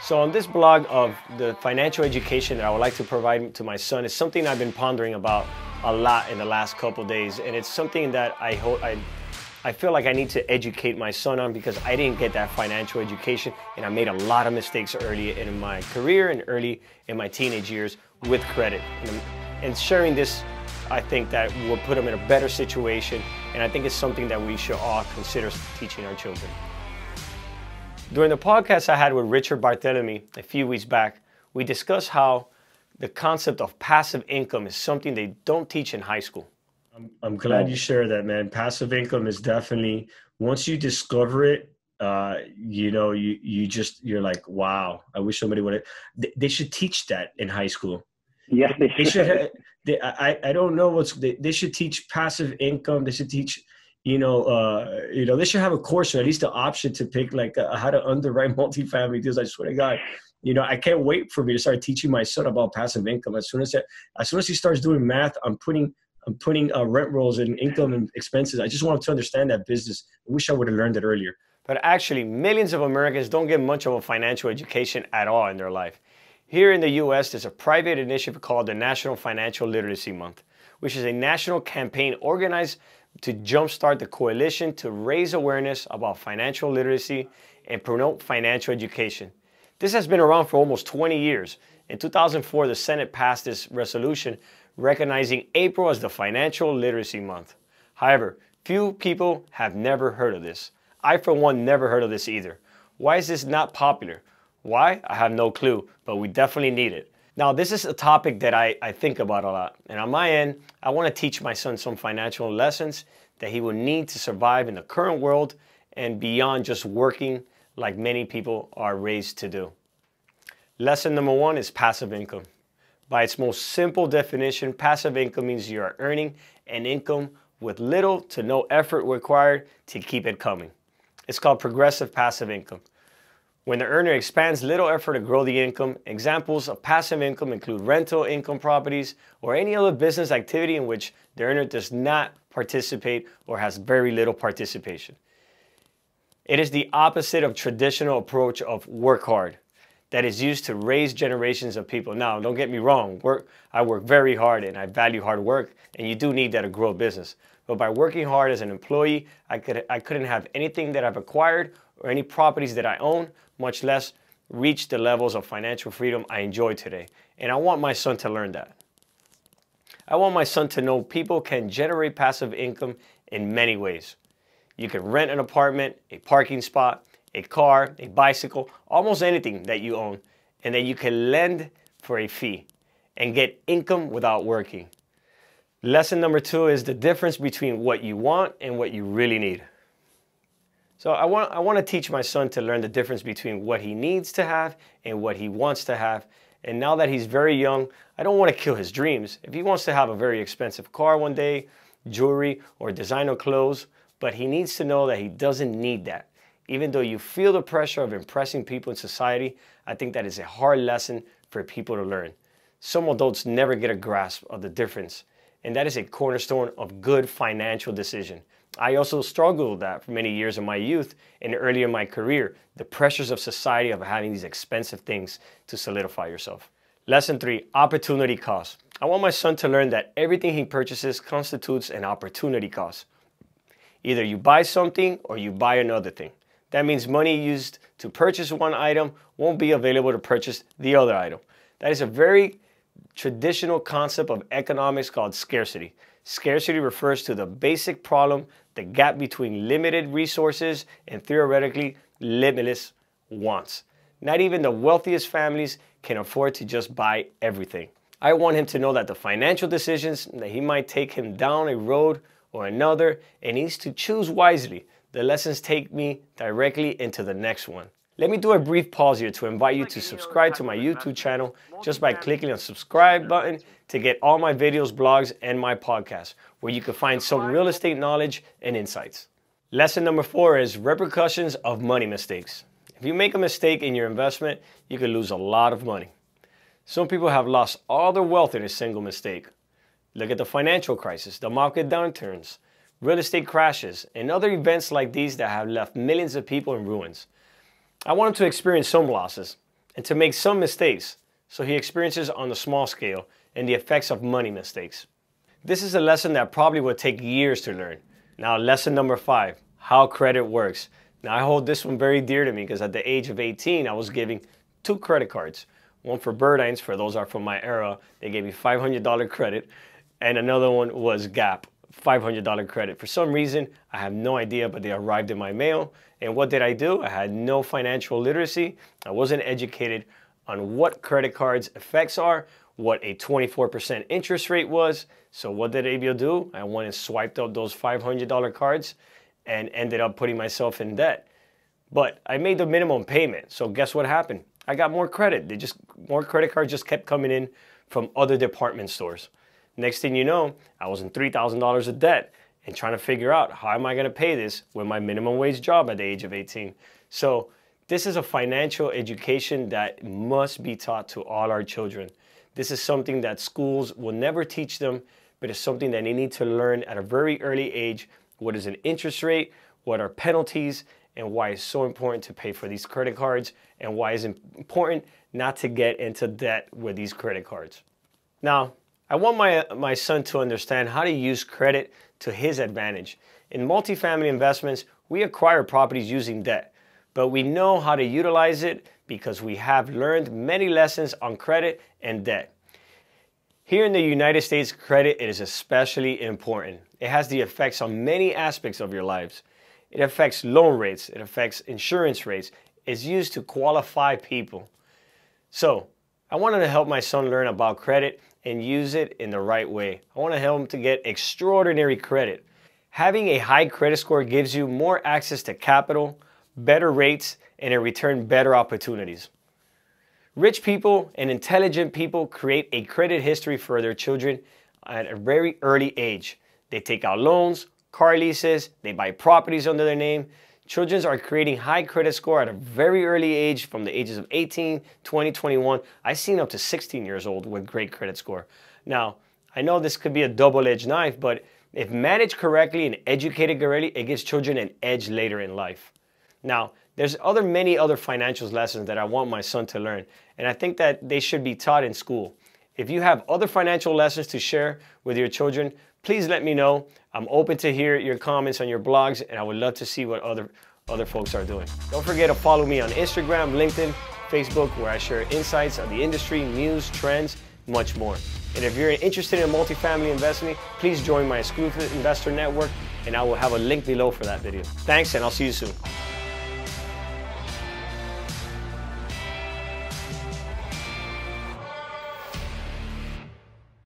So on this blog of the financial education that I would like to provide to my son is something I've been pondering about a lot in the last couple of days, and it's something that I feel like I need to educate my son on because I didn't get that financial education, and I made a lot of mistakes early in my career and early in my teenage years with credit. And sharing this, I think that will put him in a better situation, and I think it's something that we should all consider teaching our children. During the podcast I had with Richard Barthelemy a few weeks back, we discussed how the concept of passive income is something they don't teach in high school. I'm glad you share that, man. Passive income is definitely, once you discover it, you're like, wow, I wish somebody would have. They should teach that in high school. Yes, they should. I don't know they should teach passive income. They should teach, they should have a course or at least the option to pick like how to underwrite multifamily deals. I swear to God, I can't wait for me to start teaching my son about passive income. As soon as he starts doing math, I'm putting rent rolls and income and expenses. I just want him to understand that business. I wish I would have learned it earlier. But actually, millions of Americans don't get much of a financial education at all in their life. Here in the U.S., there's a private initiative called the National Financial Literacy Month, which is a national campaign organized to jumpstart the coalition to raise awareness about financial literacy and promote financial education. This has been around for almost 20 years. In 2004, the Senate passed this resolution recognizing April as the Financial Literacy Month. However, few people have never heard of this. I, for one, never heard of this either. Why is this not popular? Why? I have no clue, but we definitely need it. Now, this is a topic that I think about a lot. And on my end, I want to teach my son some financial lessons that he will need to survive in the current world and beyond just working like many people are raised to do. Lesson number one is passive income. By its most simple definition, passive income means you are earning an income with little to no effort required to keep it coming. It's called progressive passive income. When the earner expands little effort to grow the income, examples of passive income include rental income properties or any other business activity in which the earner does not participate or has very little participation. It is the opposite of traditional approach of work hard that is used to raise generations of people. Now, don't get me wrong, I work very hard and I value hard work, and you do need that to grow a business. But by working hard as an employee, I couldn't have anything that I've acquired or any properties that I own, much less reach the levels of financial freedom I enjoy today. And I want my son to learn that. I want my son to know people can generate passive income in many ways. You can rent an apartment, a parking spot, a car, a bicycle, almost anything that you own, and that you can lend for a fee and get income without working. Lesson number two is the difference between what you want and what you really need. So I want to teach my son to learn the difference between what he needs to have and what he wants to have. And now that he's very young, I don't want to kill his dreams. If he wants to have a very expensive car one day, jewelry, or designer clothes, but he needs to know that he doesn't need that. Even though you feel the pressure of impressing people in society, I think that is a hard lesson for people to learn. Some adults never get a grasp of the difference, and that is a cornerstone of good financial decision. I also struggled with that for many years in my youth and early in my career, the pressures of society of having these expensive things to solidify yourself. Lesson three, opportunity cost. I want my son to learn that everything he purchases constitutes an opportunity cost. Either you buy something or you buy another thing. That means money used to purchase one item won't be available to purchase the other item. That is a very traditional concept of economics called scarcity. Scarcity refers to the basic problem, the gap between limited resources and theoretically limitless wants. Not even the wealthiest families can afford to just buy everything. I want him to know that the financial decisions that he might take him down a road or another, and needs to choose wisely. The lessons take me directly into the next one. Let me do a brief pause here to invite you to subscribe to my YouTube channel just by clicking on the subscribe button to get all my videos, blogs, and my podcast, where you can find some real estate knowledge and insights. Lesson number four is repercussions of money mistakes. If you make a mistake in your investment, you can lose a lot of money. Some people have lost all their wealth in a single mistake. Look at the financial crisis, the market downturns, real estate crashes, and other events like these that have left millions of people in ruins. I want them to experience some losses, and to make some mistakes, so he experiences on the small scale and the effects of money mistakes. This is a lesson that probably would take years to learn. Now, lesson number 5, how credit works. Now, I hold this one very dear to me because at the age of 18, I was giving 2 credit cards. One for Burdines, for those are from my era, they gave me $500 credit, and another one was Gap, $500 credit. For some reason, I have no idea, but they arrived in my mail. And what did I do? I had no financial literacy. I wasn't educated on what credit cards effects are, what a 24% interest rate was. So what did Abiel do? I went and swiped out those $500 cards and ended up putting myself in debt. But I made the minimum payment. So guess what happened? I got more credit. More credit cards just kept coming in from other department stores. Next thing you know, I was in $3,000 of debt and trying to figure out how am I going to pay this with my minimum wage job at the age of 18. So this is a financial education that must be taught to all our children. This is something that schools will never teach them, but it's something that they need to learn at a very early age. What is an interest rate? What are penalties? And why it's so important to pay for these credit cards, and why it's important not to get into debt with these credit cards. Now, I want my son to understand how to use credit to his advantage. In multifamily investments, we acquire properties using debt, but we know how to utilize it because we have learned many lessons on credit and debt. Here in the United States, credit is especially important. It has the effects on many aspects of your lives. It affects loan rates, it affects insurance rates. It's used to qualify people. So, I wanted to help my son learn about credit and use it in the right way. I want to help him to get extraordinary credit. Having a high credit score gives you more access to capital, better rates, and in return, better opportunities. Rich people and intelligent people create a credit history for their children at a very early age. They take out loans, car leases, they buy properties under their name. Children are creating high credit score at a very early age, from the ages of 18, 20, 21. I've seen up to 16 years old with great credit score. Now, I know this could be a double-edged knife, but if managed correctly and educated correctly, it gives children an edge later in life. Now, there's many other financial lessons that I want my son to learn, and I think that they should be taught in school. If you have other financial lessons to share with your children, please let me know. I'm open to hear your comments on your blogs, and I would love to see what other folks are doing. Don't forget to follow me on Instagram, LinkedIn, Facebook, where I share insights on the industry, news, trends, much more. And if you're interested in multifamily investing, please join my exclusive investor network, and I will have a link below for that video. Thanks, and I'll see you soon.